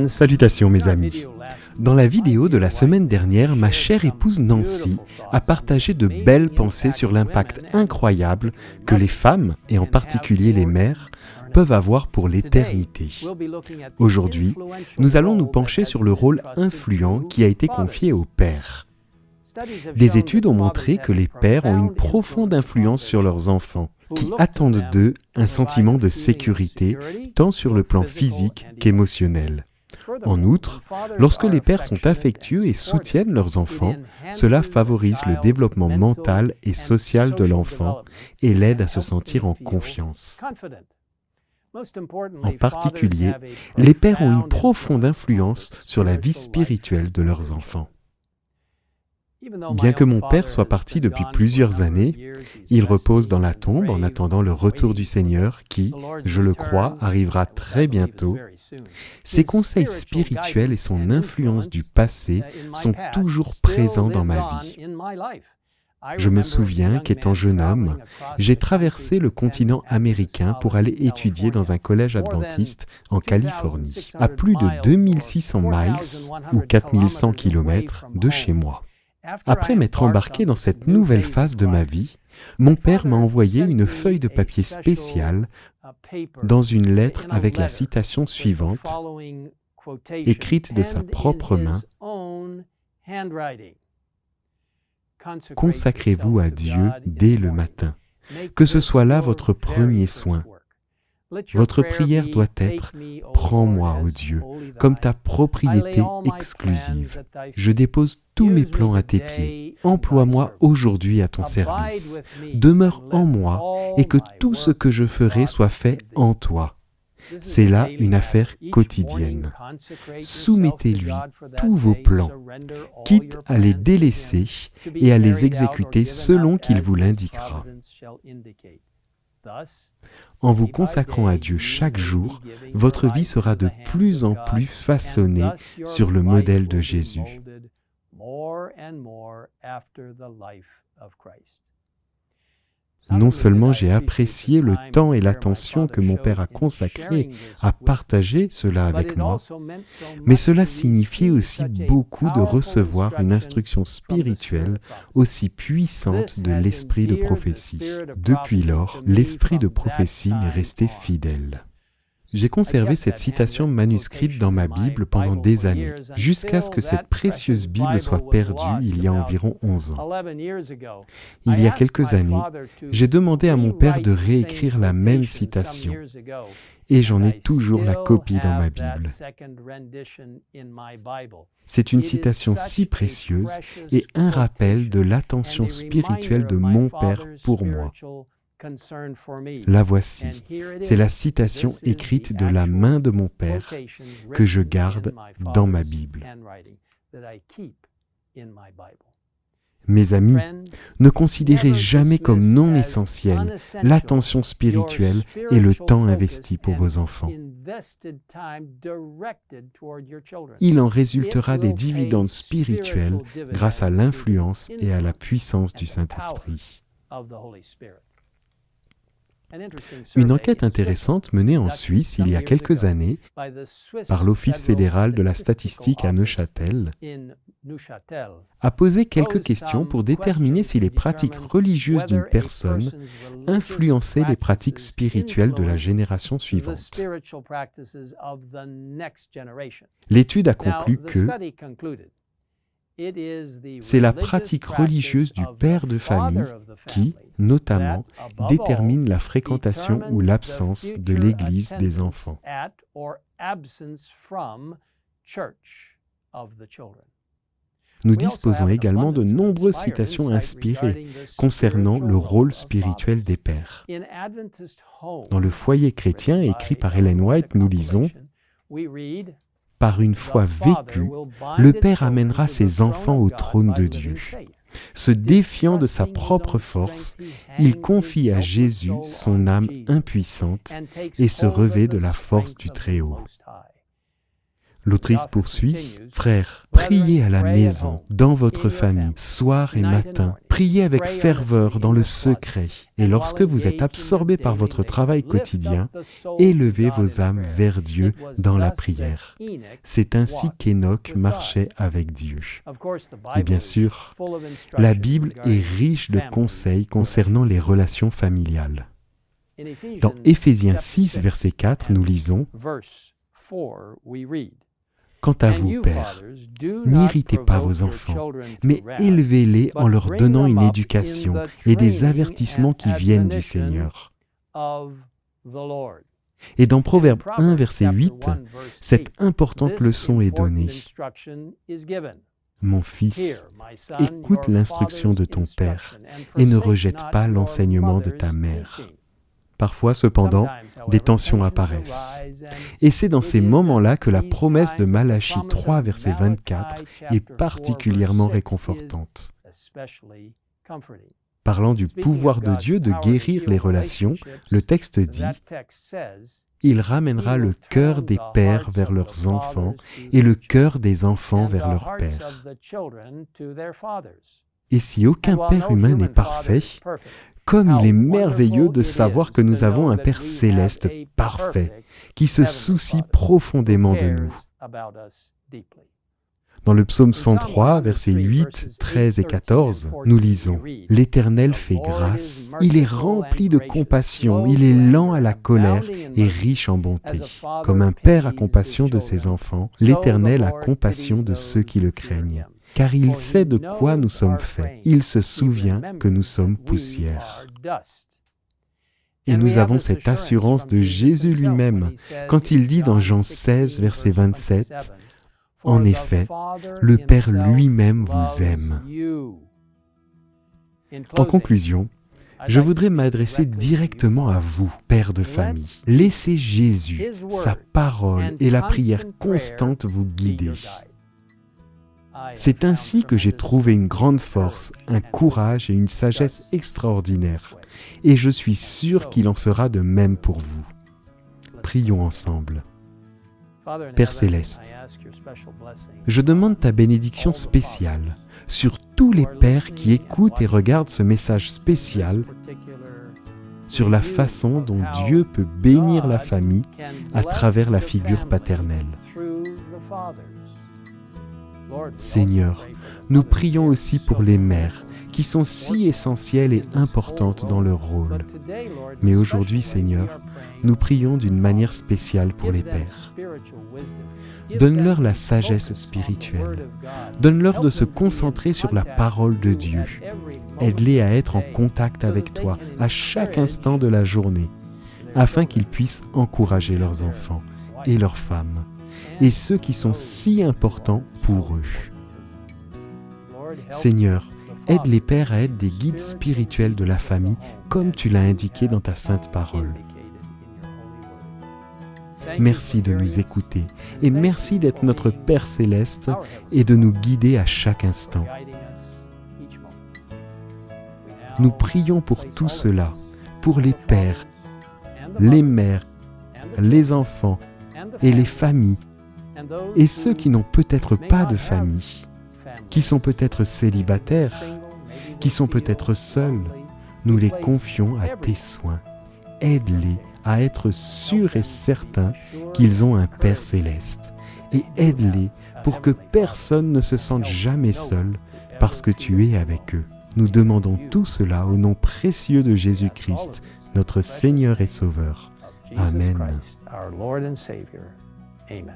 Salutations mes amis. Dans la vidéo de la semaine dernière, ma chère épouse Nancy a partagé de belles pensées sur l'impact incroyable que les femmes, et en particulier les mères, peuvent avoir pour l'éternité. Aujourd'hui, nous allons nous pencher sur le rôle influent qui a été confié aux pères. Des études ont montré que les pères ont une profonde influence sur leurs enfants, qui attendent d'eux un sentiment de sécurité, tant sur le plan physique qu'émotionnel. En outre, lorsque les pères sont affectueux et soutiennent leurs enfants, cela favorise le développement mental et social de l'enfant et l'aide à se sentir en confiance. En particulier, les pères ont une profonde influence sur la vie spirituelle de leurs enfants. Bien que mon père soit parti depuis plusieurs années, il repose dans la tombe en attendant le retour du Seigneur qui, je le crois, arrivera très bientôt. Ses conseils spirituels et son influence du passé sont toujours présents dans ma vie. Je me souviens qu'étant jeune homme, j'ai traversé le continent américain pour aller étudier dans un collège adventiste en Californie, à plus de 2600 miles ou 4100 km de chez moi. Après m'être embarqué dans cette nouvelle phase de ma vie, mon père m'a envoyé une feuille de papier spéciale dans une lettre avec la citation suivante, écrite de sa propre main. Consacrez-vous à Dieu dès le matin, que ce soit là votre premier soin. Votre prière doit être « Prends-moi, ô Dieu, comme ta propriété exclusive. Je dépose tous mes plans à tes pieds. Emploie-moi aujourd'hui à ton service. Demeure en moi et que tout ce que je ferai soit fait en toi. » C'est là une affaire quotidienne. Soumettez-lui tous vos plans, quitte à les délaisser et à les exécuter selon qu'il vous l'indiquera. En vous consacrant à Dieu chaque jour, votre vie sera de plus en plus façonnée sur le modèle de Jésus. Non seulement j'ai apprécié le temps et l'attention que mon père a consacré à partager cela avec moi, mais cela signifiait aussi beaucoup de recevoir une instruction spirituelle aussi puissante de l'esprit de prophétie. Depuis lors, l'esprit de prophétie m'est resté fidèle. J'ai conservé cette citation manuscrite dans ma Bible pendant des années, jusqu'à ce que cette précieuse Bible soit perdue il y a environ 11 ans. Il y a quelques années, j'ai demandé à mon père de réécrire la même citation, et j'en ai toujours la copie dans ma Bible. C'est une citation si précieuse et un rappel de l'attention spirituelle de mon père pour moi. La voici, c'est la citation écrite de la main de mon père que je garde dans ma Bible. Mes amis, ne considérez jamais comme non essentiel l'attention spirituelle et le temps investi pour vos enfants. Il en résultera des dividendes spirituels grâce à l'influence et à la puissance du Saint-Esprit. Une enquête intéressante menée en Suisse il y a quelques années par l'Office fédéral de la statistique à Neuchâtel a posé quelques questions pour déterminer si les pratiques religieuses d'une personne influençaient les pratiques spirituelles de la génération suivante. L'étude a conclu que c'est la pratique religieuse du père de famille qui, notamment, détermine la fréquentation ou l'absence de l'Église des enfants. Nous disposons également de nombreuses citations inspirées concernant le rôle spirituel des pères. Dans le foyer chrétien écrit par Ellen White, nous lisons « Par une foi vécue, le Père amènera ses enfants au trône de Dieu. Se défiant de sa propre force, il confie à Jésus son âme impuissante et se revêt de la force du Très-Haut. » L'autrice poursuit « Frères, priez à la maison, dans votre famille, soir et matin, priez Priez avec ferveur dans le secret, et lorsque vous êtes absorbé par votre travail quotidien, élevez vos âmes vers Dieu dans la prière. C'est ainsi qu'Enoch marchait avec Dieu. Et bien sûr, la Bible est riche de conseils concernant les relations familiales. Dans Éphésiens 6, verset 4, nous lisons « Quant à vous, pères, n'irritez pas vos enfants, mais élevez-les en leur donnant une éducation et des avertissements qui viennent du Seigneur. » Et dans Proverbe 1, verset 8, cette importante leçon est donnée. « Mon fils, écoute l'instruction de ton père et ne rejette pas l'enseignement de ta mère. » Parfois, cependant, des tensions apparaissent. Et c'est dans ces moments-là que la promesse de Malachie 3, verset 24, est particulièrement réconfortante. Parlant du pouvoir de Dieu de guérir les relations, le texte dit « Il ramènera le cœur des pères vers leurs enfants et le cœur des enfants vers leurs pères. » Et si aucun père humain n'est parfait, comme il est merveilleux de savoir que nous avons un Père céleste parfait, qui se soucie profondément de nous. Dans le psaume 103, versets 8, 13 et 14, nous lisons « L'Éternel fait grâce, il est rempli de compassion, il est lent à la colère et riche en bonté. Comme un père a compassion de ses enfants, l'Éternel a compassion de ceux qui le craignent. Car il sait de quoi nous sommes faits. Il se souvient que nous sommes poussière. » Et nous avons cette assurance de Jésus lui-même quand il dit dans Jean 16, verset 27, « En effet, le Père lui-même vous aime. » En conclusion, je voudrais m'adresser directement à vous, père de famille. Laissez Jésus, sa parole et la prière constante vous guider. C'est ainsi que j'ai trouvé une grande force, un courage et une sagesse extraordinaires. Et je suis sûr qu'il en sera de même pour vous. Prions ensemble. Père Céleste, je demande ta bénédiction spéciale sur tous les pères qui écoutent et regardent ce message spécial sur la façon dont Dieu peut bénir la famille à travers la figure paternelle. Seigneur, nous prions aussi pour les mères, qui sont si essentielles et importantes dans leur rôle. Mais aujourd'hui, Seigneur, nous prions d'une manière spéciale pour les pères. Donne-leur la sagesse spirituelle. Donne-leur de se concentrer sur la parole de Dieu. Aide-les à être en contact avec toi à chaque instant de la journée, afin qu'ils puissent encourager leurs enfants et leurs femmes, et ceux qui sont si importants pour eux. Seigneur, aide les pères à être des guides spirituels de la famille, comme tu l'as indiqué dans ta sainte parole. Merci de nous écouter et merci d'être notre Père céleste et de nous guider à chaque instant. Nous prions pour tout cela, pour les pères, les mères, les enfants et les familles, et ceux qui n'ont peut-être pas de famille, qui sont peut-être célibataires, qui sont peut-être seuls. Nous les confions à tes soins. Aide-les à être sûrs et certains qu'ils ont un Père céleste. Et aide-les pour que personne ne se sente jamais seul parce que tu es avec eux. Nous demandons tout cela au nom précieux de Jésus-Christ, notre Seigneur et Sauveur. Amen. Amen.